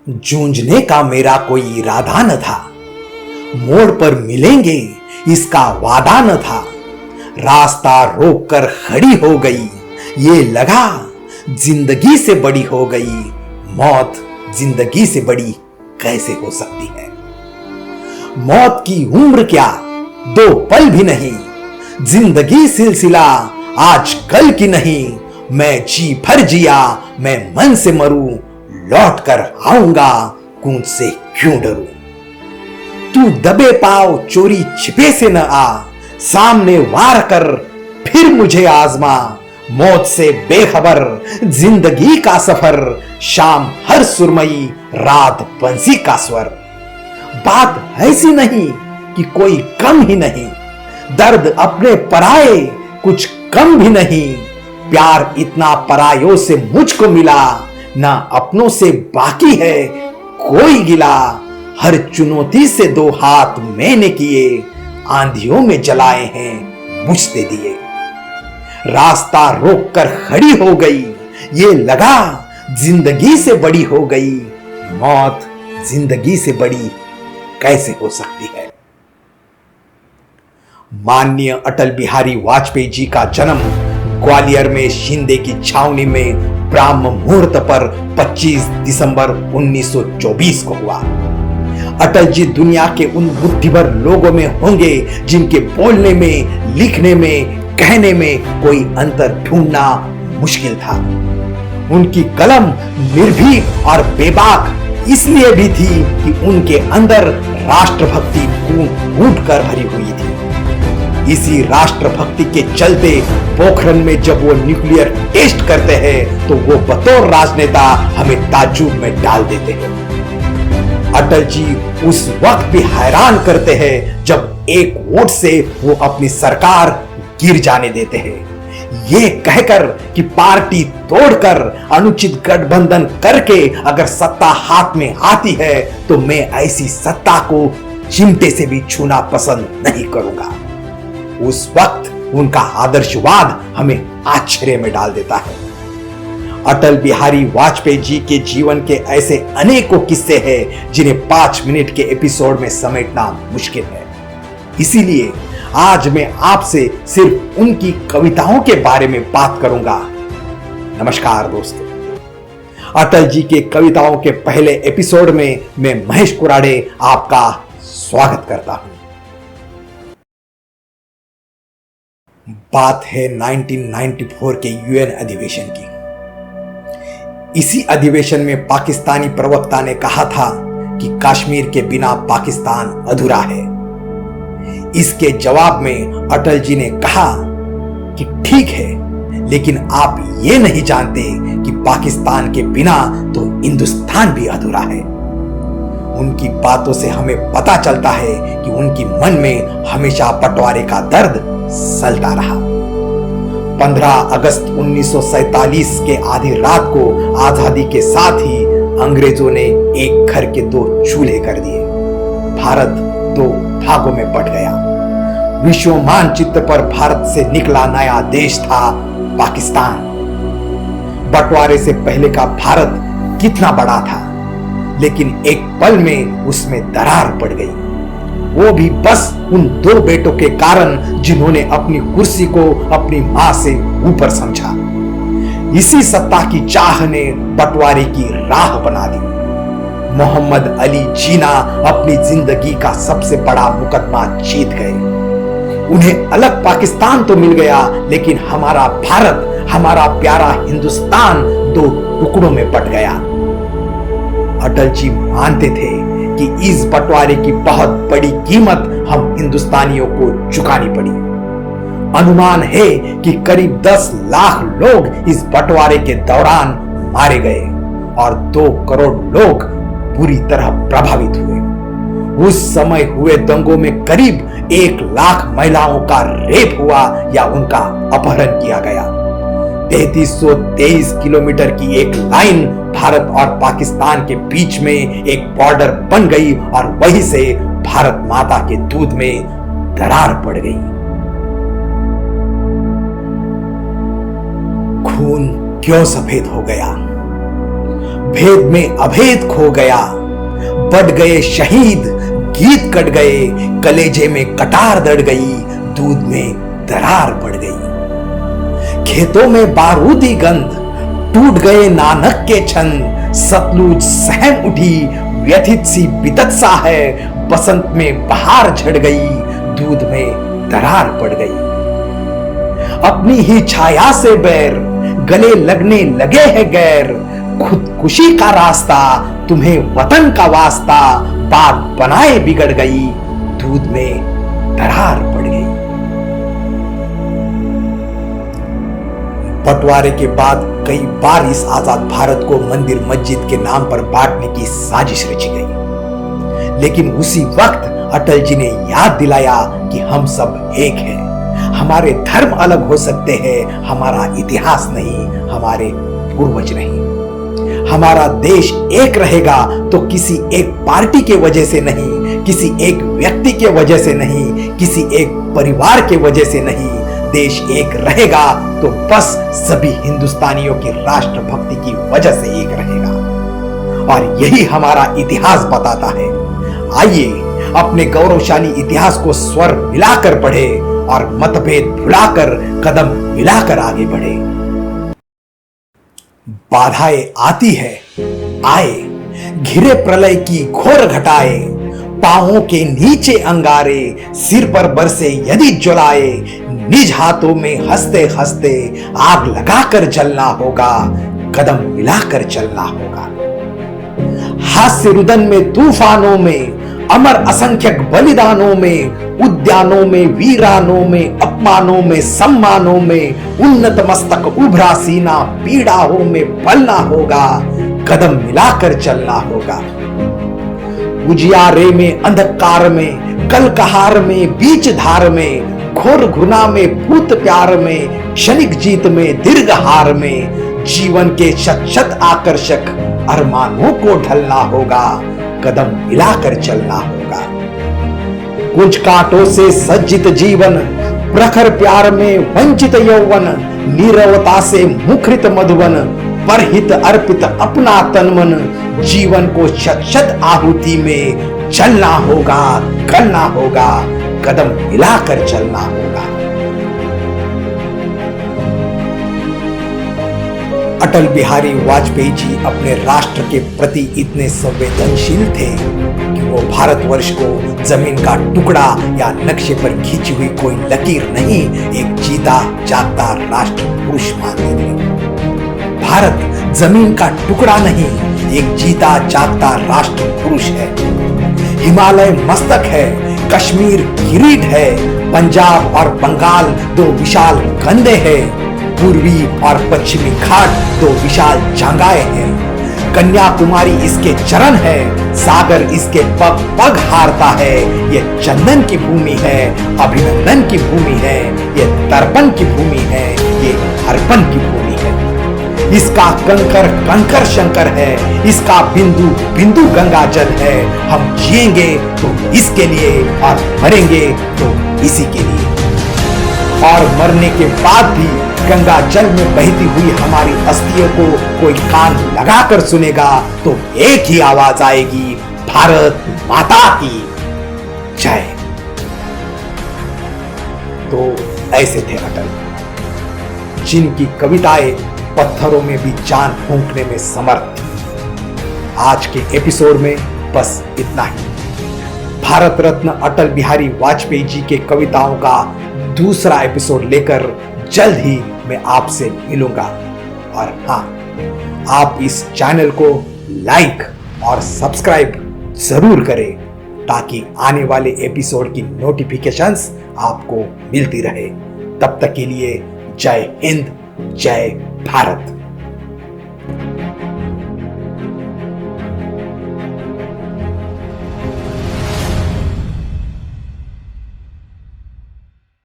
जूझने का मेरा कोई इरादा न था, मोड़ पर मिलेंगे इसका वादा न था। रास्ता रोक कर खड़ी हो गई, ये लगा जिंदगी से बड़ी हो गई। मौत जिंदगी से बड़ी कैसे हो सकती है? मौत की उम्र क्या, 2 पल भी नहीं। जिंदगी सिलसिला आज कल की नहीं। मैं जी भर जिया, मैं मन से मरूं, लौट कर आऊंगा, कूद से क्यों डरूं। तू दबे पाव चोरी छिपे से न आ, सामने वार कर फिर मुझे आजमा। मौत से बेखबर जिंदगी का सफर, शाम हर सुरमई रात बंसी का स्वर। बात ऐसी नहीं कि कोई कम ही नहीं, दर्द अपने पराए कुछ कम भी नहीं। प्यार इतना परायों से मुझको मिला, ना अपनों से बाकी है कोई गिला। हर चुनौती से 2 हाथ मैंने किए, आंधियों में जलाए हैं बुझते दिए। रास्ता रोक कर खड़ी हो गई, ये लगा जिंदगी से बड़ी हो गई। मौत जिंदगी से बड़ी कैसे हो सकती है? माननीय अटल बिहारी वाजपेयी जी का जन्म ग्वालियर में शिंदे की छावनी में ब्राह्म मुहूर्त पर 25 दिसंबर 1924 को हुआ। अटल जी दुनिया के उन बुद्धिवर लोगों में होंगे जिनके बोलने में, लिखने में, कहने में कोई अंतर ढूंढना मुश्किल था। उनकी कलम निर्भीक और बेबाक इसलिए भी थी कि उनके अंदर राष्ट्रभक्ति कूट कर भरी हुई थी। इसी राष्ट्रभक्ति के चलते पोखरण में जब वो न्यूक्लियर टेस्ट करते हैं तो वो बतौर राजनेता हमें ताज्जुब में डाल देते हैं। अटल जी उस वक्त भी हैरान करते हैं जब एक वोट से वो अपनी सरकार गिर जाने देते हैं। ये कहकर कि पार्टी तोड़कर अनुचित गठबंधन करके अगर सत्ता हाथ में आती है तो मैं ऐसी सत्ता को चिमटे से भी छूना पसंद नहीं करूंगा। उस वक्त उनका आदर्शवाद हमें आश्चर्य में डाल देता है। अटल बिहारी वाजपेयी जी के जीवन के ऐसे अनेकों किस्से हैं जिन्हें 5 मिनट के एपिसोड में समेटना मुश्किल है। इसीलिए आज मैं आपसे सिर्फ उनकी कविताओं के बारे में बात करूंगा। नमस्कार दोस्तों, अटल जी के कविताओं के पहले एपिसोड में मैं महेश कुराड़े आपका स्वागत करता हूं। बात है 1994 के यूएन अधिवेशन की। इसी अधिवेशन में पाकिस्तानी प्रवक्ता ने कहा था कि कश्मीर के बिना पाकिस्तान अधूरा है। इसके जवाब में अटल जी ने कहा कि ठीक है, लेकिन आप ये नहीं जानते कि पाकिस्तान के बिना तो हिंदुस्तान भी अधूरा है। उनकी बातों से हमें पता चलता है कि उनकी मन में हमेशा बंटवारे का दर्द सलता रहा। 15 अगस्त 1947 के आधी रात को आजादी के साथ ही अंग्रेजों ने एक घर के 2 चूल्हे कर दिए। भारत 2 भागों में बंट गया। विश्व मानचित्र पर भारत से निकला नया देश था पाकिस्तान। बंटवारे से पहले का भारत कितना बड़ा था, लेकिन एक पल में उसमें दरार पड़ गई। वो भी बस उन 2 बेटों के कारण जिन्होंने अपनी कुर्सी को अपनी मां से ऊपर समझा। इसी सत्ता की चाह ने बंटवारे की राह बना दी। मोहम्मद अली जिन्ना अपनी जिंदगी का सबसे बड़ा मुकदमा जीत गए। उन्हें अलग पाकिस्तान तो मिल गया, लेकिन हमारा भारत, हमारा प्यारा हिंदुस्तान 2 टुकड़ों में बंट गया। अटल जी मानते थे कि इस बंटवारे की बहुत बड़ी कीमत हम हिंदुस्तानियों को चुकानी पड़ी। अनुमान है कि करीब 10 लाख लोग इस बंटवारे के दौरान मारे गए और 2 करोड़ लोग बुरी तरह प्रभावित हुए। उस समय हुए दंगों में करीब 1 लाख महिलाओं का रेप हुआ या उनका अपहरण किया गया। 3323 किलोमीटर की एक लाइन भारत और पाकिस्तान के बीच में एक बॉर्डर बन गई और वहीं से भारत माता के दूध में दरार पड़ गई। खून क्यों सफेद हो गया? भेद में अभेद खो गया, बढ़ गए शहीद, गीत कट गए, कलेजे में कटार दड़ गई, दूध में दरार पड़ गई। खेतों में बारूदी गंध, टूट गए नानक के छंद, सतलुज सहम उठी, व्यथित सी बिदत सा है, बसंत में बहार झड़ गई, दूध में दरार पड़ गई। अपनी ही छाया से बैर, गले लगने लगे हैं गैर, खुदकुशी का रास्ता, तुम्हें वतन का वास्ता, बात बनाए बिगड़ गई, दूध में दरार पड़ गई। बंटवारे के बाद कई बार इस आजाद भारत को मंदिर मस्जिद के नाम पर बांटने की साजिश रची गई, लेकिन उसी वक्त अटल जी ने याद दिलाया कि हम सब एक हैं। हमारे धर्म अलग हो सकते हैं, हमारा इतिहास नहीं, हमारे पूर्वज नहीं। हमारा देश एक रहेगा तो किसी एक पार्टी के वजह से नहीं, किसी एक व्यक्ति के वजह से नहीं, किसी एक परिवार के वजह से नहीं। देश एक रहेगा तो बस सभी हिंदुस्तानियों की राष्ट्रभक्ति की वजह से एक रहेगा, और यही हमारा इतिहास बताता है। आइए अपने गौरवशाली इतिहास को स्वर मिलाकर पढ़े और मतभेद भुलाकर कदम मिलाकर आगे बढ़े। बाधाएं आती है, आए, घिरे प्रलय की घोर घटाए, पांवों के नीचे अंगारे, सिर पर बरसे यदि ज्वलाए, निज हाथों में हंसते हंसते आग लगाकर जलना होगा, कदम मिलाकर चलना होगा। हास्य रुदन में, तूफानों में, अमर असंख्यक बलिदानों में, उद्यानों में, वीरानों में, अपमानों में, सम्मानों में, उन्नत मस्तक उभरा सीना, पीड़ाओं में पलना होगा, कदम मिलाकर चलना होगा। उजियारे में, अंधकार में, कल कहार में, बीच धार में, घोर घुना में, भूत प्यार में, क्षणिक जीत में, दीर्घ हार में, जीवन के शत शत आकर्षक अरमानों को ढलना होगा, कदम मिलाकर चलना होगा। कुछ कांटों से सज्जित जीवन, प्रखर प्यार में वंचित यौवन, नीरवता से मुखरित मधुवन, परहित अर्पित अपना तन मन, जीवन को शत शत आहुति में चलना होगा, करना होगा, कदम मिलाकर चलना होगा। अटल बिहारी वाजपेयी जी अपने राष्ट्र के प्रति इतने संवेदनशील थे कि वो भारतवर्ष को जमीन का टुकड़ा या नक्शे पर खींची हुई कोई लकीर नहीं, एक जीता जागता राष्ट्र पुरुष मानते थे। भारत जमीन का टुकड़ा नहीं, एक जीता जागता राष्ट्र पुरुष है। हिमालय मस्तक है, कश्मीर किरीट है, पंजाब और बंगाल दो विशाल कंधे हैं, पूर्वी और पश्चिमी घाट दो विशाल जंगाएं हैं, कन्याकुमारी इसके चरण है, सागर इसके पग पग हारता है। ये चंदन की भूमि है, अभिनंदन की भूमि है, ये तर्पण की भूमि है, ये अर्पण की भूमि है। इसका कंकर कंकर शंकर है, इसका बिंदु बिंदु गंगा जल है। हम जिएंगे तो इसके लिए और मरेंगे तो इसी के लिए, और मरने के बाद भी गंगा जल में बहती हुई हमारी अस्थियों को कोई कान लगाकर सुनेगा तो एक ही आवाज आएगी, भारत माता की जय। तो ऐसे थे अटल, जिनकी कविताएं पत्थरों में भी जान फूंकने में समर्थ थी। आज के एपिसोड में बस इतना ही। भारत रत्न अटल बिहारी वाजपेयी जी के कविताओं का दूसरा एपिसोड लेकर जल्द ही मैं आपसे मिलूंगा। और हाँ, आप इस चैनल को लाइक और सब्सक्राइब जरूर करें ताकि आने वाले एपिसोड की नोटिफिकेशंस आपको मिलती रहे। तब तक के लिए जय हिंद, जय भारत।